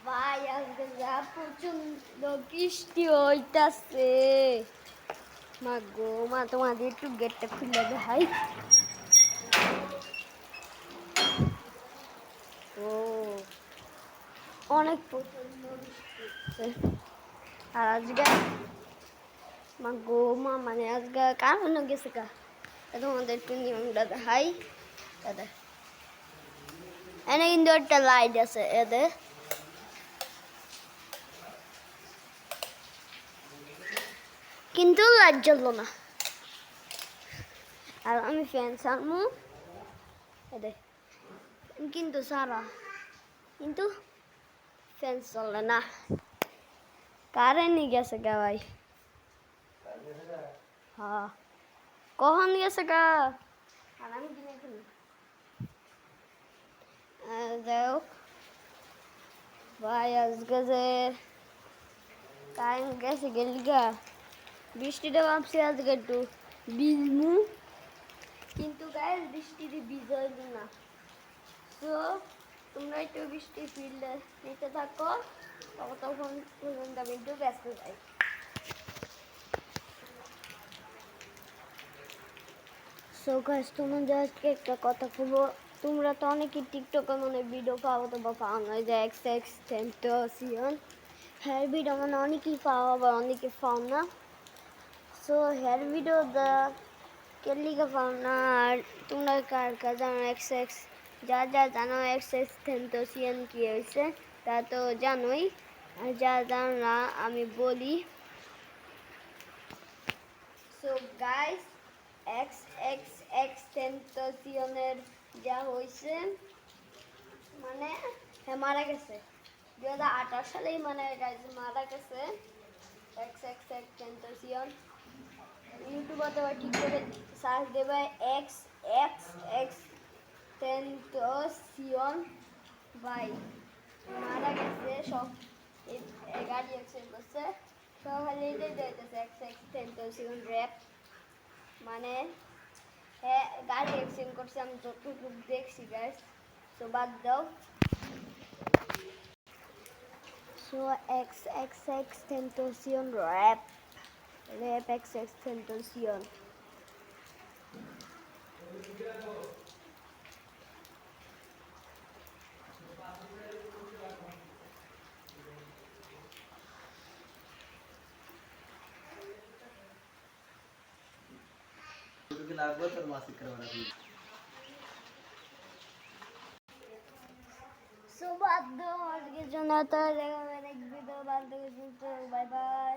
ভাই আজকে যা প্রচন্ড বৃষ্টি হইতাছে। মা গো মা, তোমাদের একটু গেটটা খুলে দেখাই। ও অনেক প্রচন্ড বৃষ্টি হচ্ছে। আর আজকে মা গো মা, মানে আজকে কারণ গেছে কা, তোমাদের একটু নিয়মটা দেখাই। এদের এনে কিন্তু একটা লাইট আছে এদের, কিন্তু লাইট জ্বললো না। আর আমি ফ্যান সারমু এদের, কিন্তু সারা কিন্তু ফ্যান চলে না, কারেন্টই গেছে গা ভাই। হ্যাঁ কখন গেছে গা, আর আমি কিনে ফেলি। যাই হোক ভাই, আজকে যে কারেন্ট গেছে গেলি গা, বৃষ্টিটা ভাবছি আজকে একটু ভিজমু, কিন্তু গায়ে বৃষ্টিতে ভিজল না। তো তোমরা একটু বৃষ্টি ফিল্ডে নিতে থাকো, তখন পর্যন্ত আমি একটু ব্যস্ত যাই। সো গাইস, তোমাদের আজকে একটা কথা বলবো। তোমরা তো অনেকেই টিকটকে মানে ভিডিও পাও বা পাও না, যে এক্স এক্স টেন্টোসিয়ন হেয়ার ভিডিও মানে অনেকেই পাও, আবার অনেকে পাও না। সো হেয়ার ভিডিও কেলিকে পাও না, আর তোমরা কার কার জানো এক্স এক্স, যা যা জানো এক্স এক্স টেন্টোসিয়ন কী হয়েছে তা তো জানোই। আর যা জানো না আমি বলি। সো গাইস, এক্স এক্স এক্স টেন্টোসিয়নের যা হয়েছে, মানে মারা গেছে 2018 সালেই, মানে মারা গেছে এক্স এক্স এক্স টেন্টোসিয়ন। ইউটিউবে অথবা টিকটকে সার্চ দেবে এক্স এক্স এক্স টেন্টোসিয়ন ভাই, মারা গেছে। সব গাড়ি অ্যাক্সিডেন্ট করছে, সকালে এটাই দিতেছে এক্স এক্স টেন্টোসিয়ন র্যাপ, মানে হ্যাঁ গাড়ি অ্যাক্সিডেন্ট করছে, আমি যতটুকু দেখছি গাইস। সো বাদ দাও। So x x x টেন্টোসিয়ন rap, rap x x টেন্টোসিয়ন। So বাদ দাও আজকের জন্য, তো দেখা হবে নেক্সট ভিডিও। বাদ দাও, বাই বাই।